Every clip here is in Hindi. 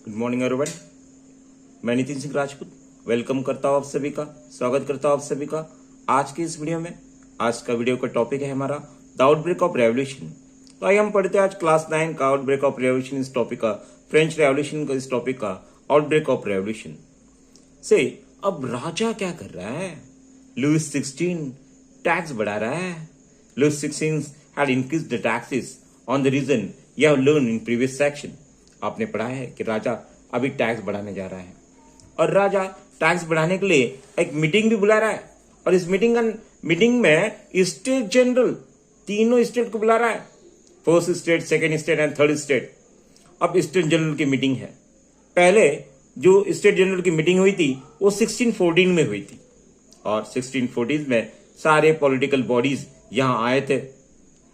Good morning everyone. मैं नितिन सिंह राजपूत वेलकम करता हूँ आप सभी का, स्वागत करता हूँ आप सभी का आज की इस वीडियो में। आज का वीडियो का टॉपिक है हमारा द आउटब्रेक ऑफ रेवोल्यूशन। तो आइए हम पढ़ते हैं आज क्लास 9 का आउटब्रेक ऑफ रेवोल्यूशन इस टॉपिक का, फ्रेंच रेवोल्यूशन का इस टॉपिक का आउटब्रेक ऑफ रेवोल्यूशन से। अब राजा क्या कर रहा है? लुइस 16 टैक्स बढ़ा रहा है। Louis 16 had increased the taxes on the reason you have learned in previous section। आपने पढ़ा है कि राजा अभी टैक्स बढ़ाने जा रहा है और राजा टैक्स बढ़ाने के लिए एक मीटिंग भी बुला रहा है और इस मीटिंग में स्टेट जनरल तीनों स्टेट को बुला रहा है, first state, second state and third state. अब स्टेट जनरल की मीटिंग है। पहले जो स्टेट जनरल की मीटिंग हुई थी वो 1614 में हुई थी और 1614 में सारे पॉलिटिकल बॉडीज यहां आए थे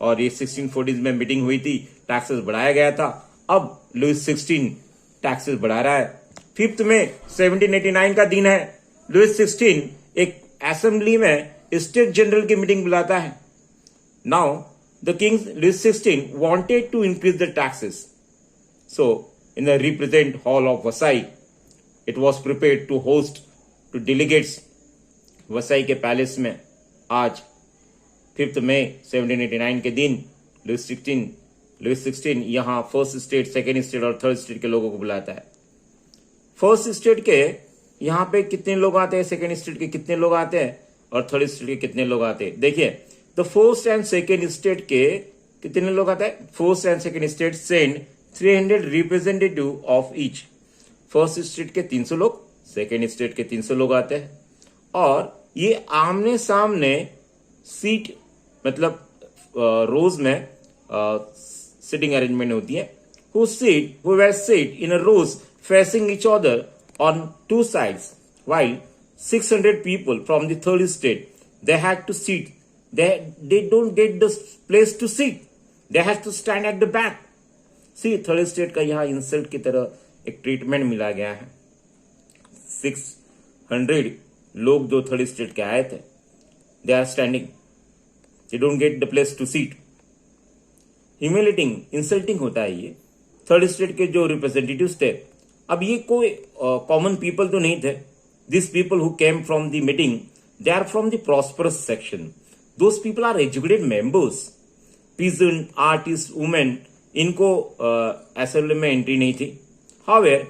और ये 1640 में मीटिंग हुई थी, टैक्सेस बढ़ाया गया था। अब लुइस 16 टैक्सेस बढ़ा रहा है। 5 मई 1789 का दिन है। लुइस 16 एक असेंबली में स्टेट जनरल की मीटिंग बुलाता है। Now the king Louis 16 wanted to increase the taxes, so in the represent hall of वसाई it was prepared to host two delegates. वसाई के पैलेस में आज 5 मई 1789 के दिन लुइस 16 यहां फर्स्ट स्टेट, सेकेंड स्टेट और थर्ड स्टेट के लोगों को बुलाता है। फर्स्ट स्टेट के यहां पे कितने लोग आते हैं, सेकेंड स्टेट के कितने लोग आते हैं और थर्ड स्टेट के कितने लोग आते हैं? देखिए, the first and second state के कितने लोग आते हैं? First and second state send 300 representative of each. First state के 300 लोग, सेकेंड स्टेट के 300 लोग आते हैं और ये आमने सामने सीट मतलब रोज में सिटिंग अरेंजमेंट होती है। who were sit in a rows facing each other on two sides, while 600 people from the third state they had to sit. They don't get the place to sit. They have to stand at the back. See, third state का यहाँ इंसल्ट की तरह एक ट्रीटमेंट मिला गया है। 600 लोग जो थर्ड स्टेट के आए थे, they are standing. They don't get the place to sit. Humiliating, insulting होता है ये। थर्ड स्टेट के जो रिप्रेजेंटेटिव्स थे, अब ये कोई कॉमन पीपल तो नहीं थे। This people who came from the meeting they are from the prosperous section. Those people are educated members. Peasant, artist, women, इनको असेंबली में एंट्री नहीं थी। However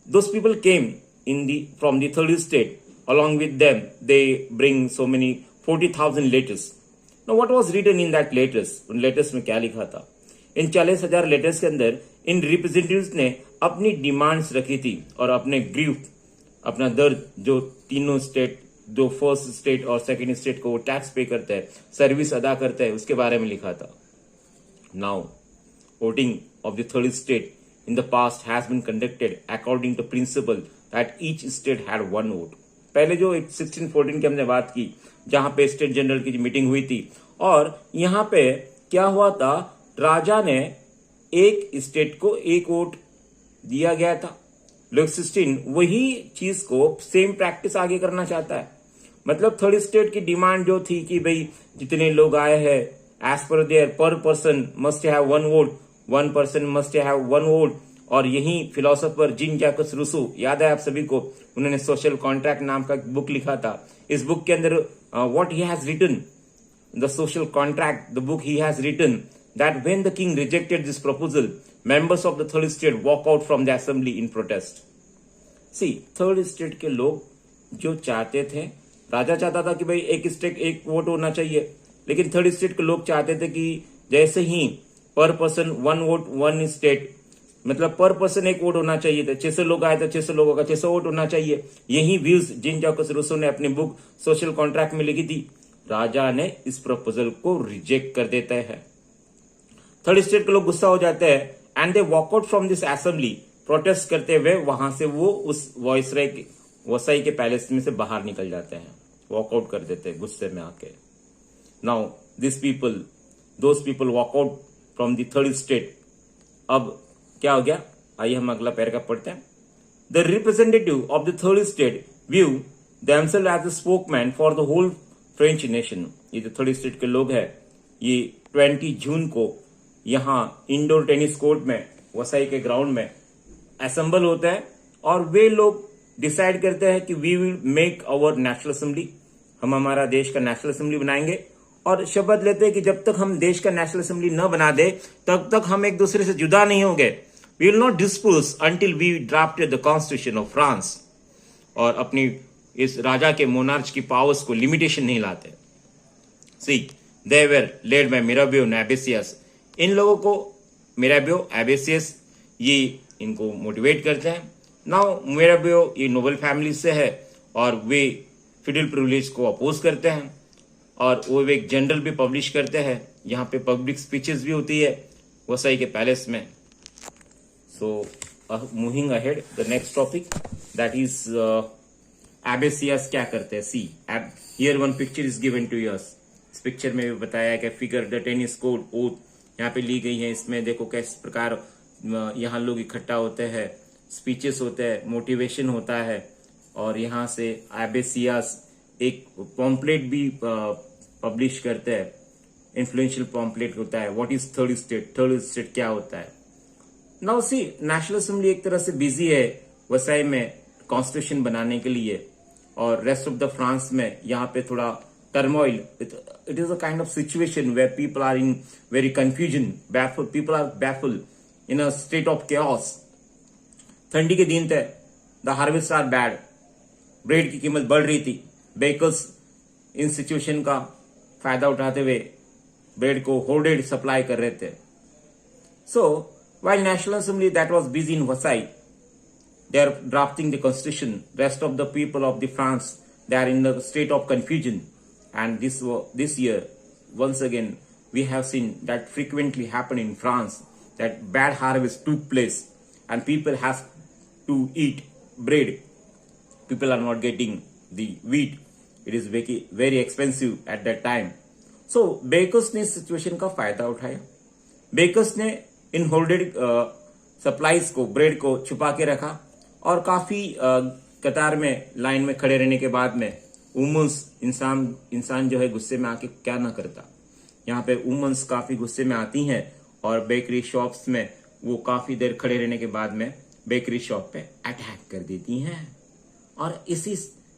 those people came in the from the third state. Along with them, they bring so many 40,000 letters. Now, what was written in that letters? उन letters में क्या लिखा था? इन 40,000 letters के अंदर इन representatives ने अपनी डिमांड्स रखी थी और अपने ग्रीफ, अपना दर्द, जो तीनों स्टेट, जो फर्स्ट स्टेट और सेकेंड स्टेट को वो टैक्स पे करते हैं, सर्विस अदा करते हैं, उसके बारे में लिखा था। Now, voting of the third state in the past has been conducted according to principle that each state had one vote. पहले जो 1614 की हमने बात की, जहां पे स्टेट जनरल की मीटिंग हुई थी और यहां पे क्या हुआ था, राजा ने एक स्टेट को एक वोट दिया गया था। लुइस 16 वही चीज को सेम प्रैक्टिस आगे करना चाहता है। मतलब थर्ड स्टेट की डिमांड जो थी कि भाई जितने लोग आए हैं, एज पर देयर पर person must have one vote, one person must have one vote. और यही फिलोसोफर जीन जैकस रूसो, याद है आप सभी को, उन्होंने सोशल कॉन्ट्रैक्ट नाम का बुक लिखा था। इस बुक के अंदर what he has written, the social contract, the book he has written that when the king rejected this proposal, members of the third state walk out from the assembly in protest. See, third state के लोग जो चाहते थे, राजा चाहता था कि भाई एक स्टेट एक वोट होना चाहिए, लेकिन थर्ड स्टेट के लोग चाहते थे कि जैसे ही पर person one vote one state, मतलब पर पर्सन एक वोट होना चाहिए था। 600 लोग आए थे, 600 लोगों का 600 वोट होना चाहिए। यही व्यूज जीन जैकस रूसो ने अपनी बुक सोशल कॉन्ट्रैक्ट में लिखी थी। राजा ने इस प्रपोजल को रिजेक्ट कर देता है। थर्ड स्टेट के लोग गुस्सा हो जाते हैं and they walk out from this assembly, protest करते हुए वहां से वो उस वसाई के पैलेस में से बाहर निकल जाते हैं, वॉकआउट कर देते हैं गुस्से में आके। Now this people, those people walk out from the third state. अब क्या हो गया? आइए हम अगला पैराग्राफ पढ़ते हैं। The representative of the third state view themselves as the spokesman for the whole French nation. ये जो थर्ड स्टेट के लोग हैं, ये 20 जून को यहाँ इंडोर टेनिस कोर्ट में, वसाई के ग्राउंड में असेंबल होता है और वे लोग डिसाइड करते हैं कि we will make our national assembly, हम हमारा देश का नेशनल असेंबली बनाएंगे और शपथ लेते हैं कि जब तक हम देश का नेशनल असेंबली न बना दे तब तक हम एक दूसरे से जुदा नहीं होंगे। We will not dispose until we drafted the constitution of France. और अपनी इस राजा के मोनार्च की पावर्स को लिमिटेशन नहीं लाते। सी दे वर लेड बाय मिराबियो एंड एबेसियस। इन लोगों को मिराबियो एबेसियस ये इनको मोटिवेट करते हैं। नाउ मिराबियो ये नोबल फैमिली से है और वे फिडल प्रिविलेज को अपोज करते हैं और वो एक जनरल भी पब्लिश करते हैं। यहाँ पे पब्लिक स्पीचेस भी होती है वसाई के पैलेस में। So moving ahead the next topic that is एबेसियस क्या करते हैं। See here one picture is given to us. इस पिक्चर में भी बताया है कि figure the tennis court oath यहाँ पे ली गई है। इसमें देखो किस प्रकार यहाँ लोग इकट्ठा होते हैं, स्पीचेस होते हैं, मोटिवेशन होता है और यहाँ से एबेसियस एक पॉम्पलेट भी पब्लिश करते हैं। इन्फ्लुएंशियल पॉम्पलेट होता है what is third state, third state क्या होता है। नाउ सी नेशनल असेंबली एक तरह से बिजी है वसाई में कॉन्स्टिट्यूशन बनाने के लिए और रेस्ट ऑफ द फ्रांस में यहाँ पे थोड़ा turmoil. It is a kind of situation where people are in very confusion, baffled, people are baffled in a state of chaos. ठंडी के दिन थे, the harvest are bad, bread की कीमत बढ़ रही थी। बेकर्स इन सिचुएशन का फायदा उठाते हुए ब्रेड को होर्डेड सप्लाई कर रहे थे। सो while National Assembly that was busy in Versailles, they are drafting the constitution. Rest of the people of the France, they are in the state of confusion. And this year, once again, we have seen that frequently happen in France, that bad harvest took place and people have to eat bread. People are not getting the wheat. It is very expensive at that time. So bakers ने इस सिचुएशन का फायदा उठाया। बेकर्स ने इन होल्डेड सप्लाईज को, ब्रेड को छुपा के रखा और काफी कतार में लाइन में खड़े रहने के बाद में वुमेन्स, इंसान जो है गुस्से में आके क्या ना करता। यहाँ पे वुमेन्स काफी गुस्से में आती हैं और बेकरी शॉप्स में वो काफी देर खड़े रहने के बाद में बेकरी शॉप पे अटैक कर देती हैं। और इसी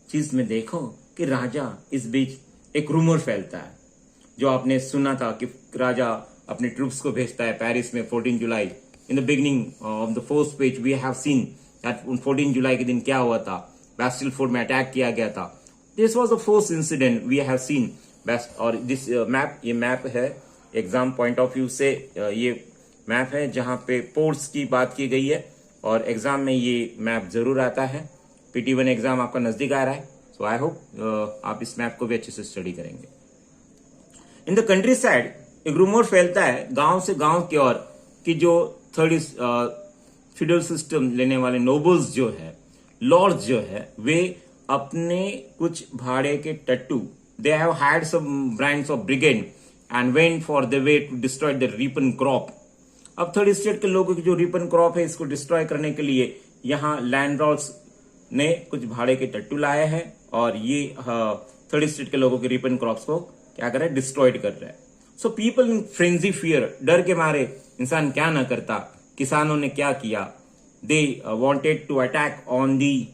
चीज में देखो कि राजा, इस बीच एक रूमर फैलता है जो आपने सुना था कि राजा अपने ट्रूप्स को भेजता है पेरिस में 14 जुलाई। In the beginning of the first page we have seen that 14 जुलाई के दिन क्या हुआ था, बैस्टिल फोर्ट में अटैक किया गया था। This was the first incident we have seen best. और दिस मैप, ये मैप है एग्जाम पॉइंट ऑफ व्यू से, ये मैप है जहां पे पोर्ट्स की बात की गई है और एग्जाम में ये मैप जरूर आता है। PT1 एग्जाम आपका नजदीक आ रहा है, सो आई होप आप इस मैप को भी अच्छे से स्टडी करेंगे। इन द कंट्री साइड एक रूमर फैलता है गांव से गांव की ओर कि जो थर्ड फ्यूडल सिस्टम लेने वाले नोबल्स जो है, लॉर्ड्स जो है, वे अपने कुछ भाड़े के टट्टू, they have hired some brands of brigade and went for the way to destroy the ripen crop. अब थर्ड स्टेट के लोगों की जो रीपन क्रॉप है इसको डिस्ट्रॉय करने के लिए यहाँ लैंडलॉर्ड्स ने कुछ भाड़े के टट्टू लाए हैं और ये थर्ड स्टेट के लोगों के रीपन क्रॉप्स को क्या कर रहे हैं, डिस्ट्रॉयड कर रहे हैं। So people in frenzy fear, डर के मारे इंसान क्या ना करता। किसानों ने क्या किया, they wanted to attack on the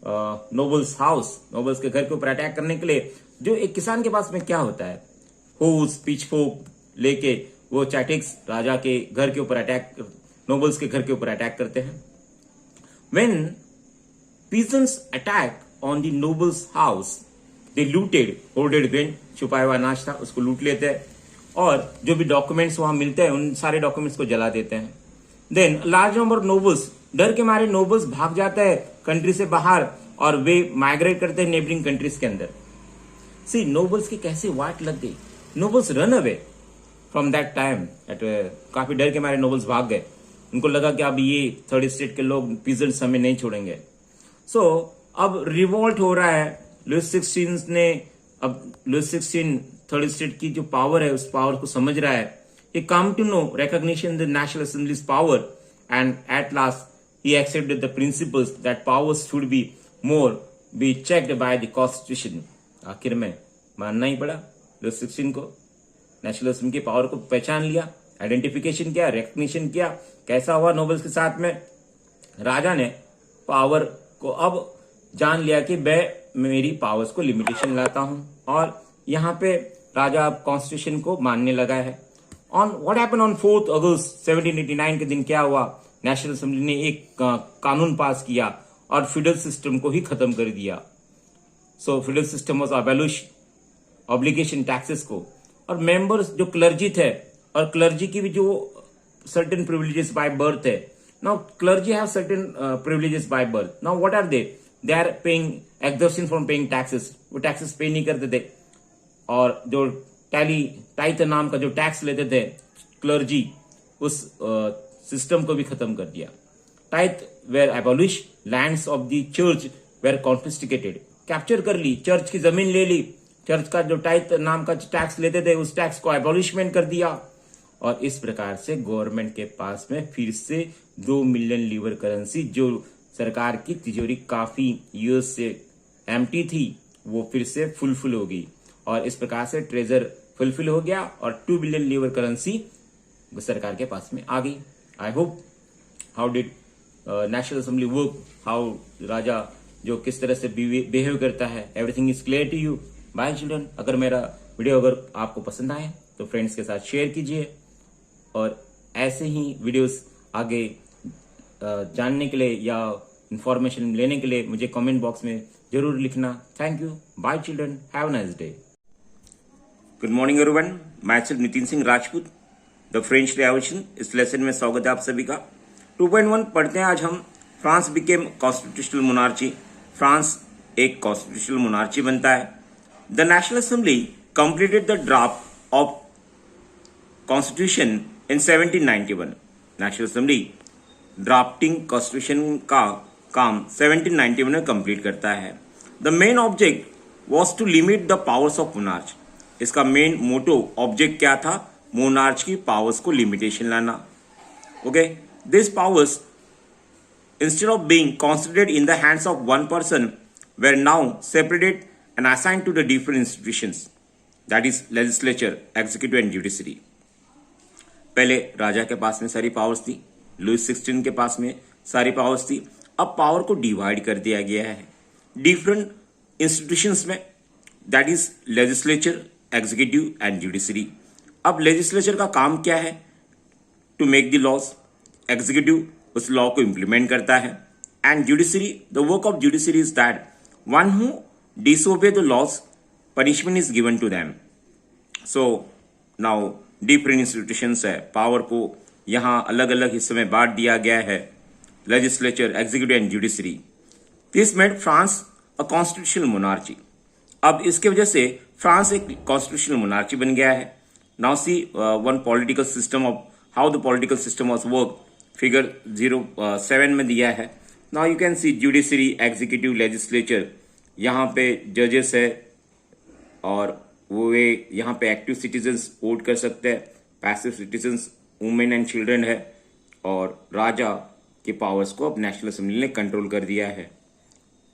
nobles house. Nobles के घर के ऊपर अटैक करने के लिए जो एक किसान के पास में क्या होता है, होस, पिचफोक लेके वो चैटिक्स राजा के घर के ऊपर अटैक, नोबल्स के घर के ऊपर अटैक करते हैं। When peasants attack on the nobles house, they looted holded grain, छुपाया हुआ अनाज था उसको लूट लेते हैं और जो भी डॉक्यूमेंट्स वहां मिलते हैं उन सारे डॉक्यूमेंट्स को जला देते हैं। Then large number of nobles, डर के मारे नोबल्स भाग जाते हैं कंट्री से बाहर और वे माइग्रेट करते हैं नेबरिंग कंट्रीज के अंदर। सी नोबल्स की कैसे वाट लग गई, nobles run away from that time. काफी डर के मारे नोबल्स भाग गए, उनको लगा कि अब ये थर्ड स्टेट के लोग पीजेंट्स हमें नहीं छोड़ेंगे। सो अब रिवॉल्ट हो रहा है। लुइस 16 ने, अब लुइस 16 थर्ड स्टेट की जो पावर है उस पावर को समझ रहा है। he come to know recognition the National Assembly's power and at last he accepted the principles that powers should be more be checked by the constitution। आखिर में मानना ही पड़ा लुइस 16 को। नेशनल असेंबली की पावर को पहचान लिया, आइडेंटिफिकेशन किया, रिकग्निशन किया। कैसा हुआ नोबल्स के साथ में, राजा ने पावर को अब जान लिया कि मैं मेरी पावर्स को लिमिटेशन लाता हूं, और यहाँ पे राजा अब कॉन्स्टिट्यूशन को मानने लगा है। ऑन व्हाट हैपेंड ऑन 4 अगस्त 1789 के दिन क्या हुआ, नेशनल असेंबली ने एक कानून पास किया और फ्यूडल सिस्टम को ही खत्म कर दिया। So feudal system was abolish, obligation taxes को, और मेंबर्स जो क्लर्जी थे, और क्लर्जी की भी जो सर्टेन प्रिविलेजेस बाय बर्थ है। Now clergy have certain privileges by birth. Now what are they are paying exemption from paying taxes, वो टैक्सेस पे नहीं करते थे, और जो टाइथ नाम का जो टैक्स लेते थे क्लर्जी, उस सिस्टम को भी खत्म कर दिया। Tithe were abolish, lands of the church were confiscated, capture कर ली, चर्च की जमीन ले ली, चर्च का जो टाइथ नाम का टैक्स लेते थे उस टैक्स को एबॉलिशमेंट कर दिया, और इस प्रकार से गवर्नमेंट के पास में फिर से 2 मिलियन लीवर करेंसी, जो सरकार की तिजोरी काफी ईयर्स से एम्प्टी थी, वो फिर से फुलफिल हो गई, और इस प्रकार से ट्रेजर फुलफिल हो गया और 2 बिलियन लीवर करेंसी सरकार के पास में आ गई। I hope how did national assembly work, how राजा जो किस तरह से बिहेव करता है, everything is clear to you. Bye children, अगर मेरा वीडियो अगर आपको पसंद आए तो फ्रेंड्स के साथ शेयर कीजिए, और ऐसे ही वीडियोस आगे जानने के लिए या इंफॉर्मेशन लेने के लिए मुझे कमेंट बॉक्स में जरूर लिखना। Thank you, bye children, have a nice day. Good morning everyone, my self Nitin Singh Rajput, the French revolution. इस लेसन में स्वागत है आप सभी का। 2.1 पढ़ते हैं आज हम। France became constitutional monarchy, France एक कॉन्स्टिट्यूशनल मोनार्ची बनता है। The national assembly completed the draft of constitution in 1791। National assembly drafting constitution का काम 1791 में कंप्लीट करता है। The main object was to limit the powers of monarch. इसका मेन मोटो ऑब्जेक्ट क्या था, मोनार्च की पावर्स को लिमिटेशन लाना। Okay, this powers instead of being concentrated in the hands of one person were now separated and assigned to the different institutions, that is legislature, executive and judiciary. पहले राजा के पास में सारी पावर्स थी, लुइस 16 के पास में सारी पावर्स थी। अब पावर को डिवाइड कर दिया गया है डिफरेंट इंस्टीट्यूशंस में, that is legislature, executive and judiciary. अब लेजिस्लेचर का काम क्या है, to make the laws, executive उस लॉ को इंप्लीमेंट करता है, and judiciary, the work of judiciary is that one who disobey the laws, punishment is given to them. So now different institutions है, पावर को यहां अलग अलग हिस्सों में बांट दिया गया है, legislature, executive and judiciary. This made France a constitutional monarchy. अब इसके वजह से फ्रांस एक कॉन्स्टिट्यूशनल मोनार्ची बन गया है। Now see one political system of how the political system was work, figure 07 में दिया है। Now you can C judiciary, executive, legislature, यहाँ पे जजेस है, और वो यहाँ पे एक्टिव सिटीजन्स वोट कर सकते हैं, passive citizens women and children है, और राजा के पावर्स को अब नेशनल असेंबली ने कंट्रोल कर दिया है।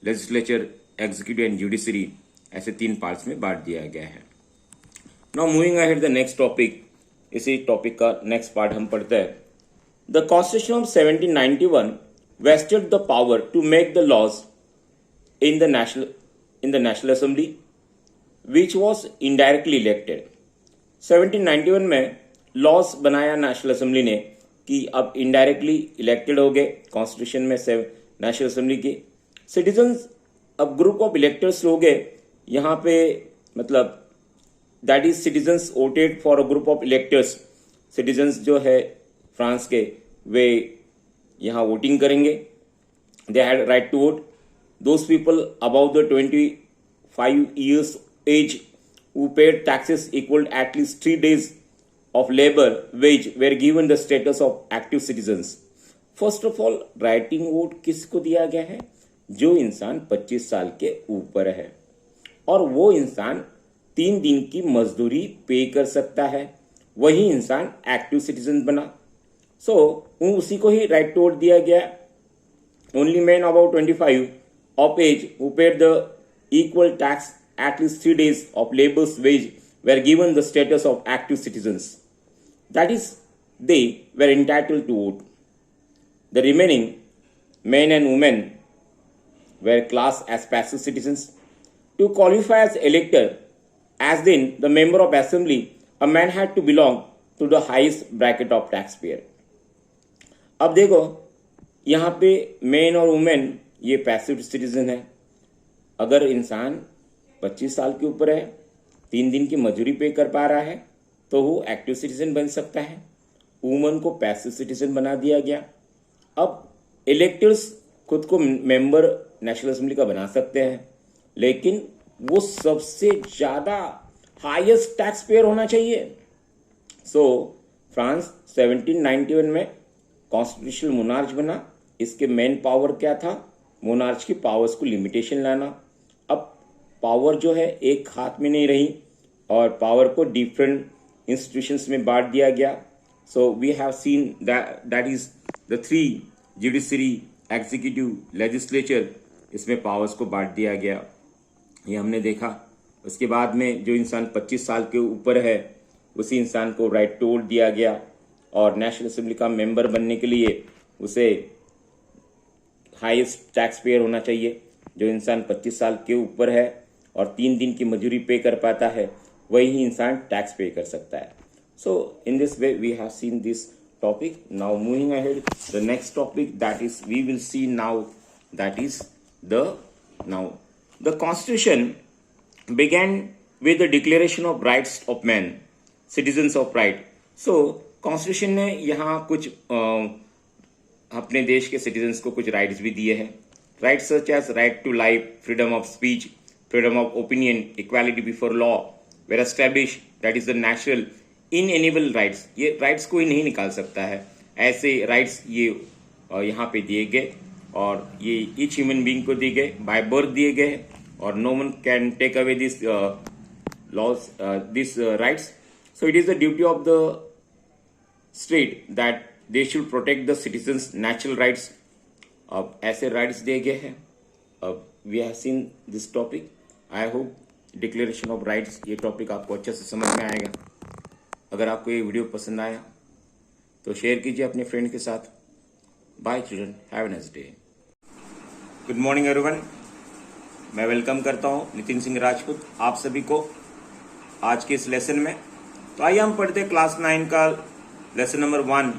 लेजिस्लेचर, एग्जीक्यूटिव एंड जुडिशरी ऐसे 3 पार्ट्स में बांट दिया गया है। Now moving ahead the next topic, इसी टॉपिक का नेक्स्ट पार्ट हम पढ़ते हैं। The Constitution of 1791 vested the power to make the laws in the National Assembly, which was indirectly elected. 1791 में लॉज बनाया नेशनल असेंबली ने कि अब इनडायरेक्टली इलेक्टेड हो गए कॉन्स्टिट्यूशन में से नेशनल असेंबली के सिटीजन्स, अब ग्रुप ऑफ इलेक्टर्स हो गए यहाँ पे, मतलब that is citizens voted for a group of electors. Citizens जो है फ्रांस के, वे यहाँ वोटिंग करेंगे। They had right to vote. Those people about the 25 years age who paid taxes equal at least 3 days of labor wage were given the status of active citizens. First of all writing vote किसको दिया गया है, जो इंसान 25 साल के ऊपर है और वो इंसान 3 दिन की मजदूरी पे कर सकता है, वही इंसान एक्टिव सिटीजन बना। सो उसी को ही राइट टू वोट दिया गया। Only man about 25 of age who paid the equal tax at least 3 days of labor's wage were given the status of active citizens. That is, they were entitled to vote. The remaining men and women were classed as passive citizens. To qualify as elector, as then the member of assembly, a man had to belong to the highest bracket of taxpayer. अब देखो यहाँ पे मेन और वुमेन ये पैसिव सिटीजन है. अगर इंसान 25 साल के ऊपर है, 3 दिन की मजदूरी पे कर पा रहा है, तो वो एक्टिव सिटीजन बन सकता है. वुमन को पैसिव सिटीजन बना दिया गया. अब इलेक्टर्स खुद को मेंबर नेशनल असेंबली का बना सकते हैं, लेकिन वो सबसे ज्यादा हाईएस्ट टैक्स पेयर होना चाहिए. सो फ्रांस 1791 में कॉन्स्टिट्यूशनल मोनार्च बना. इसके मेन पावर क्या था? मोनार्च की पावर्स को लिमिटेशन लाना. अब पावर जो है एक हाथ में नहीं रही और पावर को डिफरेंट इंस्टीट्यूशंस में बांट दिया गया. So we have seen that is the 3 judiciary, executive, legislature, इसमें पावर्स को बांट दिया गया. ये हमने देखा. उसके बाद में जो इंसान 25 साल के ऊपर है उसी इंसान को राइट टू वोट दिया गया और नेशनल असेंबली का मेंबर बनने के लिए उसे हाईएस्ट टैक्स पेयर होना चाहिए. जो इंसान 25 साल के ऊपर है और 3 दिन की मजदूरी पे कर पाता है वही इंसान टैक्स पे कर सकता है. So in this way we have seen this topic. Now moving ahead, the next topic that is we will see now, that is the constitution began with the declaration of rights of men, citizens of right. So constitution ने यहाँ कुछ अपने देश के citizens को कुछ rights भी दिए हैं. Rights such as right to life, freedom of speech, freedom of opinion, equality before law were established. That is the natural inalienable rights. ये राइट्स कोई नहीं निकाल सकता है. ऐसे राइट्स ये यहाँ पे दिए गए और ये ईच ह्यूमन बीइंग को दिए गए, बाय बर्थ दिए गए और no one can take away this laws, this rights. So it is the duty of the state that they should protect the citizens natural rights. अब ऐसे राइट्स दिए गए हैं. अब we have seen this topic. I hope declaration of rights ये टॉपिक आपको अच्छे से समझ में आएगा. अगर आपको ये वीडियो पसंद आया तो शेयर कीजिए अपने फ्रेंड के साथ. Bye children, have a nice day. Good morning everyone. मैं वेलकम करता हूँ नितिन सिंह राजपूत आप सभी को आज के इस लेसन में. तो आइए हम पढ़ते क्लास 9 का लेसन नंबर 1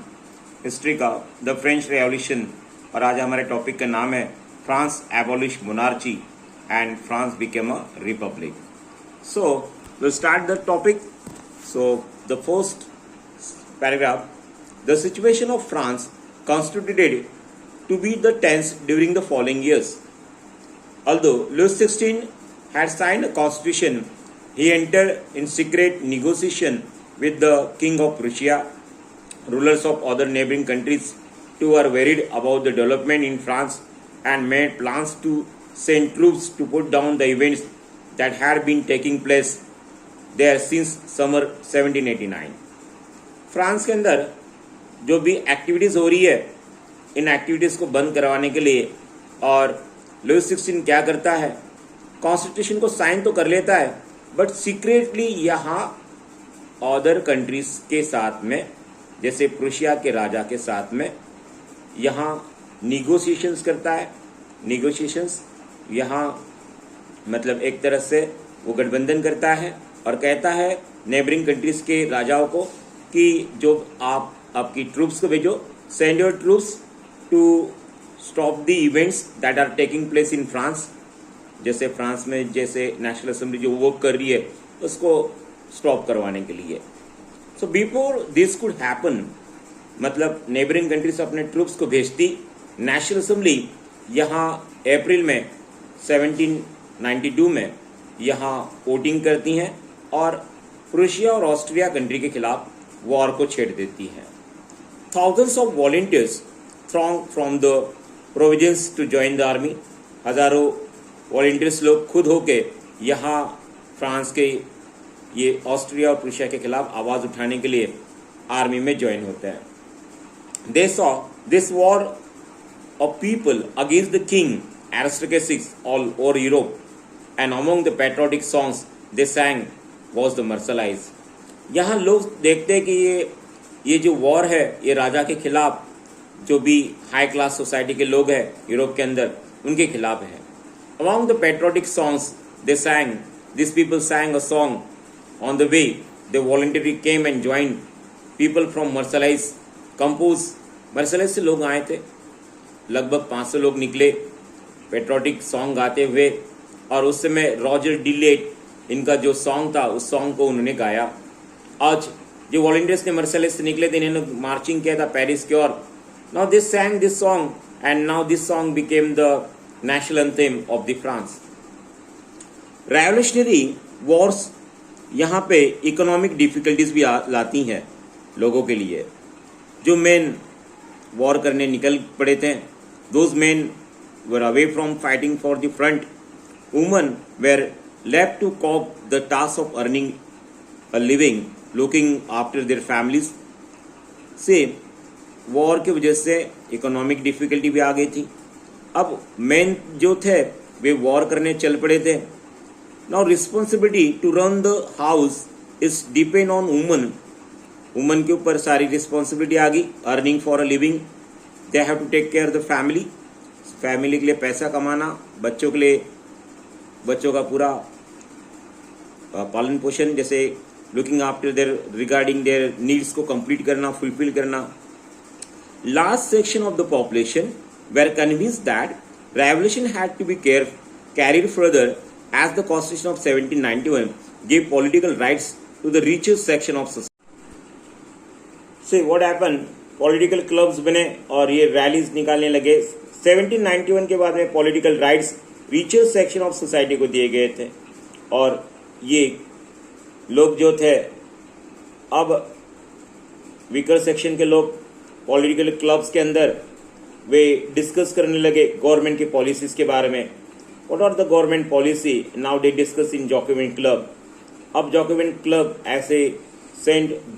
हिस्ट्री का, द फ्रेंच रेवोल्यूशन. और आज हमारे टॉपिक का नाम है France abolish monarchy and France became a republic. So will start the topic. So the first paragraph, the situation of France constituted to be the tense during the following years. Although Louis XVI had signed a constitution, he entered in secret negotiation with the King of Prussia. Rulers of other neighboring countries too were worried about the development in France and made plans to send troops to put down the events that had been taking place there since summer 1789. फ्रांस के अंदर जो भी एक्टिविटीज हो रही है इन एक्टिविटीज को बंद करवाने के लिए, और लुइस 16 क्या करता है, कॉन्स्टिट्यूशन को साइन तो कर लेता है बट सीक्रेटली यहाँ अदर कंट्रीज के साथ में, जैसे प्रुशिया के राजा के साथ में यहाँ निगोशिएशंस करता है. निगोशिएशंस यहाँ मतलब एक तरह से वो गठबंधन करता है और कहता है नेबरिंग कंट्रीज के राजाओं को कि जो आप आपकी ट्रूप्स को भेजो, send your troops to stop the events that are taking place in France. जैसे फ्रांस में जैसे नेशनल असेंबली जो वर्क कर रही है उसको स्टॉप करवाने के लिए. So before this could happen, मतलब नेबरिंग कंट्रीज अपने ट्रूप्स को भेजती. नेशनल असेंबली यहाँ अप्रैल में 1792 में यहाँ वोटिंग करती हैं और प्रुशिया और ऑस्ट्रिया कंट्री के खिलाफ वॉर को छेड़ देती है. Thousands of volunteers thronged from the province to join the army. हजारों वॉलंटियर्स लोग खुद होके यहाँ फ्रांस के ये ऑस्ट्रिया और प्रुशिया के खिलाफ आवाज उठाने के लिए आर्मी में ज्वाइन होते हैं. They saw this war of people against the king aristocracies all over Europe, and among the patriotic songs they sang was the Marseillaise. यहाँ लोग देखते हैं कि ये जो वॉर है ये राजा के खिलाफ जो भी हाई क्लास सोसाइटी के लोग हैं यूरोप के अंदर, उनके खिलाफ है। Among the patriotic songs they sang, these people sang a song on the way they voluntarily came and joined people from Marseilles compose। Marseilles से लोग आए थे, लगभग 500 लोग निकले पेट्रोटिक सॉन्ग गाते हुए, और उस समय रॉजर डिलेट इनका जो सॉन्ग था उस सॉन्ग को उन्होंने गाया। आज जो वॉलंटियर्स ने मर्सेलेस से निकले थे, इन्होंने मार्चिंग किया था पेरिस की ओर। Now this sang this song and now this song became the national anthem of the France. Revolutionary wars यहाँ पे इकोनॉमिक डिफिकल्टीज भी लाती हैं लोगों के लिए। जो मेन वॉर करने निकल पड़े थे, those men were away from fighting for the front. Woman were left to cope the task of earning a living, looking after their families. से वॉर की वजह से इकोनॉमिक डिफिकल्टी भी आ गई थी। अब मेन जो थे वे वॉर करने चल पड़े थे। Now responsibility to run the house is depend on woman. Woman के ऊपर सारी रिस्पॉन्सिबिलिटी आ गई। Earning for a living, they have to take care the family. Family के लिए पैसा कमाना, बच्चों के लिए बच्चों का पूरा पालन पोषण, जैसे looking after their regarding their needs को कंप्लीट करना, फुलफिल करना। Large section of the population were convinced that revolution had to be carried further as the Constitution of 1791 gave political rights to the richest section of society. See what happened? Political clubs बने और ये रैलीज निकालने लगे। 1791 के बाद में political rights richest section of society को दिए गए थे, और ये लोग जो थे, अब वीकर सेक्शन के लोग पॉलिटिकल क्लब्स के अंदर वे डिस्कस करने लगे गवर्नमेंट की पॉलिसीज के बारे में। What are the government policy? Now they discuss in Jacobin club. अब जैकोबिन क्लब ऐसे सेंट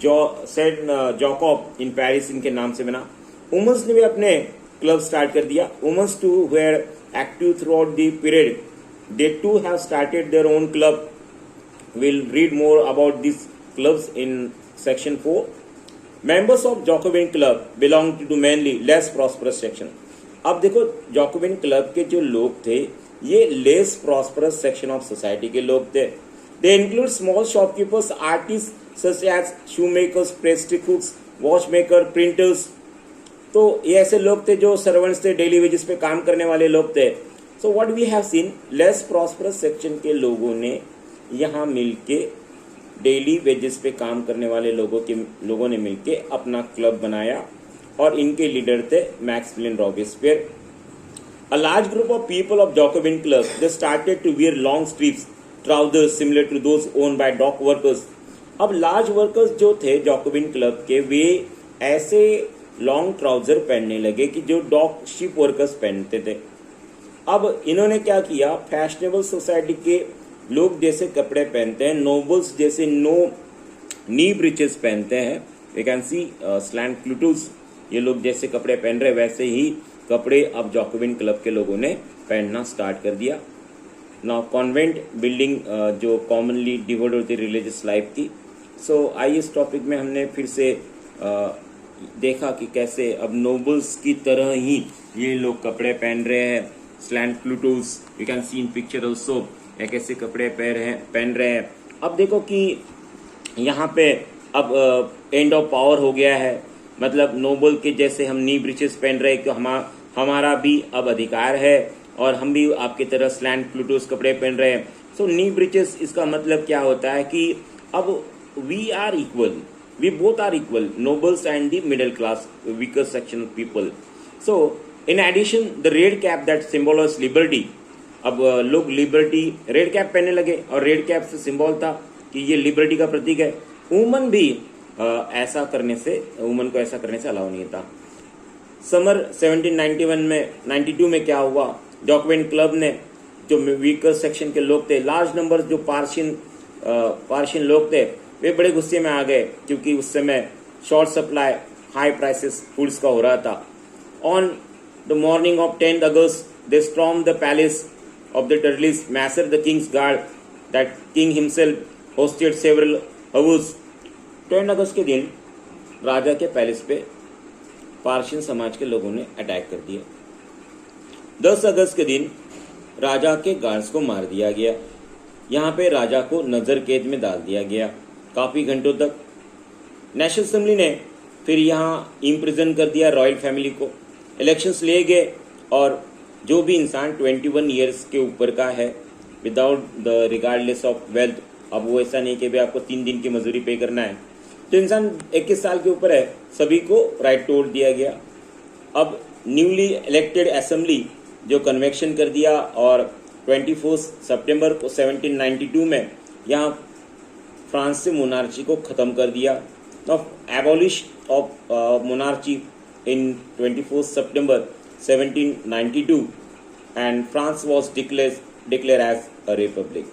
जॉकॉब इन पेरिस इनके नाम से बना। वुमेन्स ने भी अपने क्लब स्टार्ट कर दिया। Women's too were active throughout the period, they too have started their own club. We'll read more about these clubs in section 4. Members of Jacobin Club belong to mainly less prosperous section. अब देखो जैकोबिन क्लब के जो लोग थे ये less prosperous section of society के लोग थे। They include small shopkeepers, artists such as shoemakers, pastry cooks, watchmaker, printers। तो ये ऐसे लोग थे जो सर्वेंट्स थे, डेली वेजेस पे काम करने वाले लोग थे। So what we have seen, less prosperous section के लोगों ने यहाँ मिलके डेली वेजेस पे काम करने वाले लोगों ने मिलके अपना क्लब बनाया, और इनके लीडर थे Maximilien Robespierre. A large group of people of Jacobin club they started to wear long stripes trousers similar to those worn by dock workers. अब लार्ज वर्कर्स जो थे जैकोबिन क्लब के, वे ऐसे लॉन्ग ट्राउजर पहनने लगे कि जो डॉक शिप वर्कर्स पहनते थे। अब इन्होंने क्या किया, फैशनेबल सोसाइटी के लोग जैसे कपड़े पहनते हैं, नोबल्स जैसे नो नी ब्रिचेस पहनते हैं, वी कैन सी स्लैंट क्लूटूस, ये लोग जैसे कपड़े पहन रहे वैसे ही कपड़े अब जैकोबिन क्लब के लोगों ने पहनना स्टार्ट कर दिया। नाउ कॉन्वेंट बिल्डिंग जो कॉमनली डिवोट होती रिलीजियस लाइफ थी। सो आई इस टॉपिक में हमने फिर से देखा कि कैसे अब नोबल्स की तरह ही ये लोग कपड़े पहन रहे हैं, sans culottes, you can see in picture also, कैसे कपड़े पहन रहे हैं। अब देखो कि यहाँ पे अब एंड ऑफ पावर हो गया है, मतलब नोबल के जैसे हम नी ब्रिचेस पहन रहे हैं कि हमारा भी अब अधिकार है, और हम भी आपकी तरह स्लैंट क्लूटूस कपड़े पहन रहे हैं। सो नी ब्रिचेस, इसका मतलब क्या होता है कि अब we are equal, we both are equal, nobles and the middle class weaker section of people. So in addition the red cap that symbolize liberty. अब लोग लिबर्टी रेड कैप पहनने लगे, और रेड कैप से सिंबल था कि ये लिबर्टी का प्रतीक है। वुमन भी ऐसा करने से, वुमन को ऐसा करने से अलाउ नहीं था। समर 1792 में क्या हुआ, जैकोबिन क्लब ने जो वीकर सेक्शन के लोग थे, लार्ज नंबर जो पार्शियन लोग थे, वे बड़े गुस्से में आ गए, क्योंकि उस समय short supply, high prices foods का हो रहा था। On the morning of 10 August they storm the palace of the Turtles, massacred the king's guard that king himself hosted several hours। 10 अगस्त के दिन राजा के पैलेस पे पार्शियन समाज के लोगों ने अटैक कर दिया। 10 अगस्त के दिन राजा के गार्ड्स को मार दिया गया। यहाँ पे राजा को नजर कैद में डाल दिया गया काफी घंटों तक। नेशनल असेंबली ने फिर यहाँ इम्प्रिजन कर दिया रॉयल फैमिली को। इलेक्शंस लिए गए और जो भी इंसान 21 ईयर्स के ऊपर का है without the regardless of wealth, अब वो ऐसा नहीं कि भाई आपको 3 दिन की मजदूरी पे करना है, तो इंसान 21 साल के ऊपर है, सभी को राइट तोड़ दिया गया। अब न्यूली इलेक्टेड असेंबली जो कन्वेक्शन कर दिया और 24 सितंबर को 1792 में यहाँ फ्रांस से मोनार्ची को ख़त्म कर दिया। Abolish of monarchy in 24 September 1792 and France was declared as a republic.